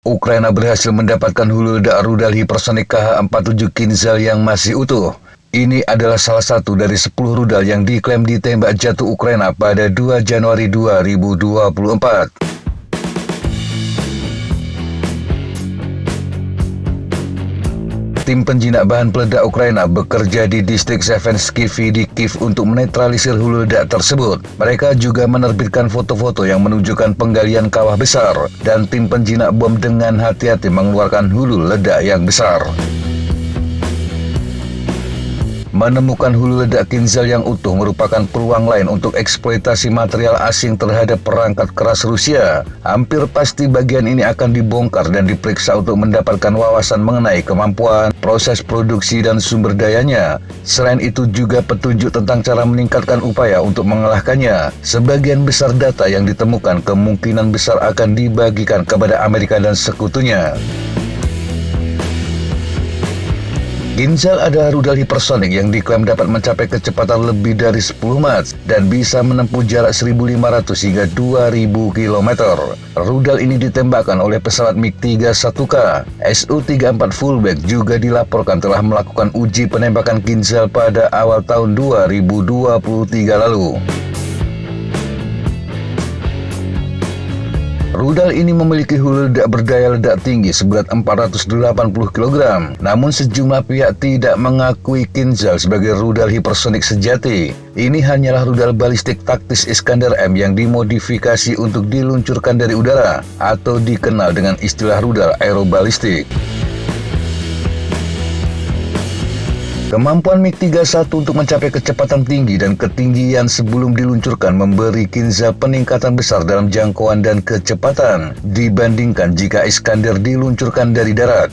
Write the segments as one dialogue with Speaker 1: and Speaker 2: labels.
Speaker 1: Ukraina berhasil mendapatkan hulu ledak rudal hipersonik KH-47 Kinzhal yang masih utuh. Ini adalah salah satu dari 10 rudal yang diklaim ditembak jatuh Ukraina pada 2 Januari 2024. Tim penjinak bahan peledak Ukraina bekerja di distrik Sevenskivy di Kiev untuk menetralisir hulu ledak tersebut. Mereka juga menerbitkan foto-foto yang menunjukkan penggalian kawah besar, dan tim penjinak bom dengan hati-hati mengeluarkan hulu ledak yang besar. Menemukan hulu ledak Kinzhal yang utuh merupakan peluang lain untuk eksploitasi material asing terhadap perangkat keras Rusia. Hampir pasti bagian ini akan dibongkar dan diperiksa untuk mendapatkan wawasan mengenai kemampuan, proses produksi, dan sumber dayanya. Selain itu juga petunjuk tentang cara meningkatkan upaya untuk mengalahkannya. Sebagian besar data yang ditemukan kemungkinan besar akan dibagikan kepada Amerika dan sekutunya. Kinzhal adalah rudal hipersonik yang diklaim dapat mencapai kecepatan lebih dari 10 Mach dan bisa menempuh jarak 1.500 hingga 2.000 km. Rudal ini ditembakkan oleh pesawat MiG-31K. Su-34 Fullback juga dilaporkan telah melakukan uji penembakan Kinzhal pada awal tahun 2023 lalu. Rudal ini memiliki hulu ledak berdaya ledak tinggi seberat 480 kg. Namun sejumlah pihak tidak mengakui Kinzhal sebagai rudal hipersonik sejati. Ini hanyalah rudal balistik taktis Iskander M yang dimodifikasi untuk diluncurkan dari udara, atau dikenal dengan istilah rudal aerobalistik. Kemampuan MiG-31 untuk mencapai kecepatan tinggi dan ketinggian sebelum diluncurkan memberi Kinzhal peningkatan besar dalam jangkauan dan kecepatan dibandingkan jika Iskander diluncurkan dari darat.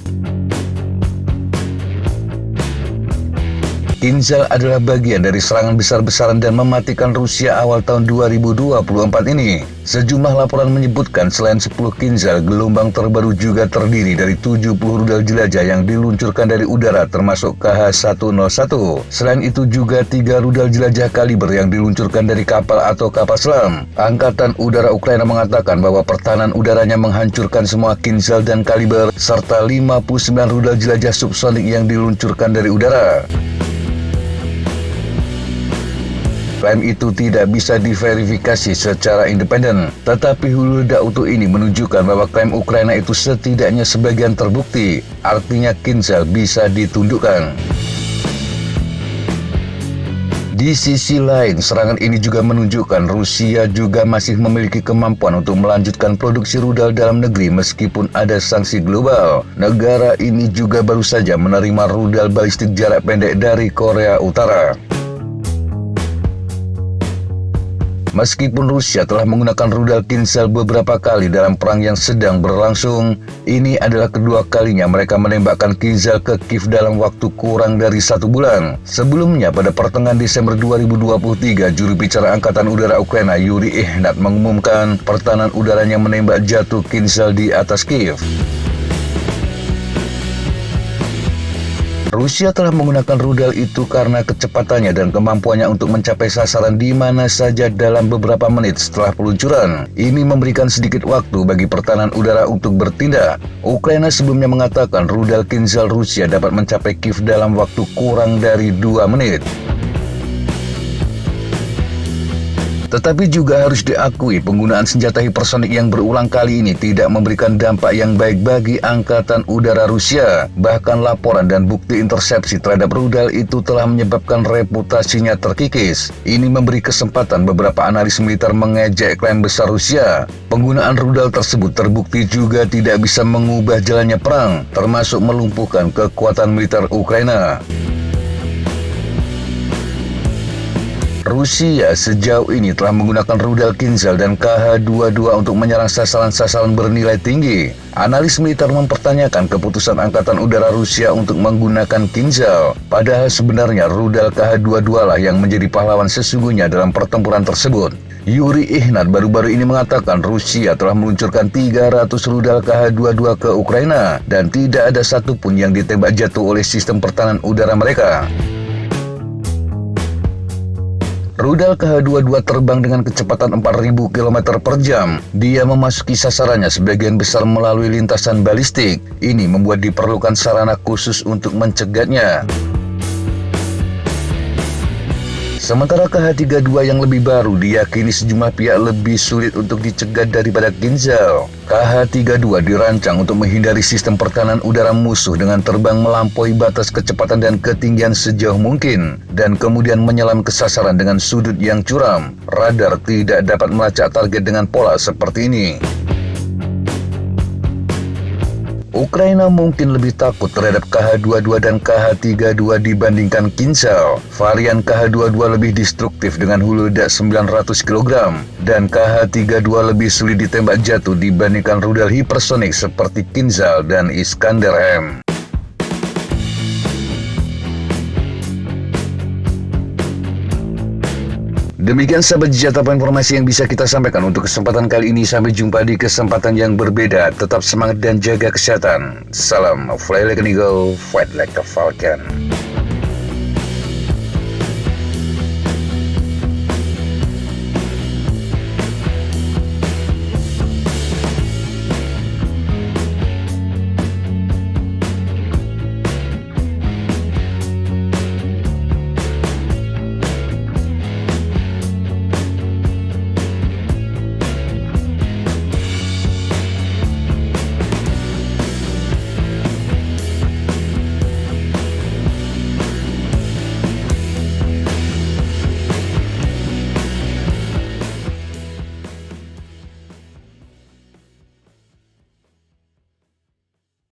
Speaker 1: Kinzhal adalah bagian dari serangan besar-besaran dan mematikan Rusia awal tahun 2024 ini. Sejumlah laporan menyebutkan selain 10 Kinzhal, gelombang terbaru juga terdiri dari 70 rudal jelajah yang diluncurkan dari udara termasuk KH-101. Selain itu juga 3 rudal jelajah kaliber yang diluncurkan dari kapal atau kapal selam. Angkatan Udara Ukraina mengatakan bahwa pertahanan udaranya menghancurkan semua Kinzhal dan kaliber serta 59 rudal jelajah subsonik yang diluncurkan dari udara. Klaim itu tidak bisa diverifikasi secara independen, tetapi hulu ledak utuh ini menunjukkan bahwa klaim Ukraina itu setidaknya sebagian terbukti, artinya Kinzhal bisa ditundukkan. Di sisi lain, serangan ini juga menunjukkan Rusia juga masih memiliki kemampuan untuk melanjutkan produksi rudal dalam negeri meskipun ada sanksi global. Negara ini juga baru saja menerima rudal balistik jarak pendek dari Korea Utara. Meskipun Rusia telah menggunakan rudal Kinzhal beberapa kali dalam perang yang sedang berlangsung, ini adalah kedua kalinya mereka menembakkan Kinzhal ke Kiev dalam waktu kurang dari 1 bulan. Sebelumnya, pada pertengahan Desember 2023, juru bicara Angkatan Udara Ukraina Yuri Ihnat mengumumkan pertahanan udaranya menembak jatuh Kinzhal di atas Kiev. Rusia telah menggunakan rudal itu karena kecepatannya dan kemampuannya untuk mencapai sasaran di mana saja dalam beberapa menit setelah peluncuran. Ini memberikan sedikit waktu bagi pertahanan udara untuk bertindak. Ukraina sebelumnya mengatakan rudal Kinzhal Rusia dapat mencapai Kiev dalam waktu kurang dari 2 menit. Tetapi juga harus diakui penggunaan senjata hipersonik yang berulang kali ini tidak memberikan dampak yang baik bagi Angkatan Udara Rusia. Bahkan laporan dan bukti intersepsi terhadap rudal itu telah menyebabkan reputasinya terkikis. Ini memberi kesempatan beberapa analis militer mengejek klaim besar Rusia. Penggunaan rudal tersebut terbukti juga tidak bisa mengubah jalannya perang, termasuk melumpuhkan kekuatan militer Ukraina. Rusia sejauh ini telah menggunakan rudal Kinzhal dan KH-22 untuk menyerang sasaran-sasaran bernilai tinggi. Analis militer mempertanyakan keputusan Angkatan Udara Rusia untuk menggunakan Kinzhal. Padahal sebenarnya rudal KH-22 lah yang menjadi pahlawan sesungguhnya dalam pertempuran tersebut. Yuri Ihnat baru-baru ini mengatakan Rusia telah meluncurkan 300 rudal KH-22 ke Ukraina dan tidak ada satupun yang ditembak jatuh oleh sistem pertahanan udara mereka. Rudal KH-22 terbang dengan kecepatan 4.000 km per jam. Dia memasuki sasarannya sebagian besar melalui lintasan balistik. Ini membuat diperlukan sarana khusus untuk mencegatnya. Sementara KH-32 yang lebih baru diyakini sejumlah pihak lebih sulit untuk dicegat daripada Kinzhal. KH-32 dirancang untuk menghindari sistem pertahanan udara musuh dengan terbang melampaui batas kecepatan dan ketinggian sejauh mungkin, dan kemudian menyelam ke sasaran dengan sudut yang curam. Radar tidak dapat melacak target dengan pola seperti ini. Ukraina mungkin lebih takut terhadap KH-22 dan KH-32 dibandingkan Kinzhal. Varian KH-22 lebih destruktif dengan hulu ledak 900 kg, dan KH-32 lebih sulit ditembak jatuh dibandingkan rudal hipersonik seperti Kinzhal dan Iskander-M. Demikian sahabat Jejak Apa informasi yang bisa kita sampaikan untuk kesempatan kali ini. Sampai jumpa di kesempatan yang berbeda. Tetap semangat dan jaga kesehatan. Salam fly like an eagle, fight like a falcon.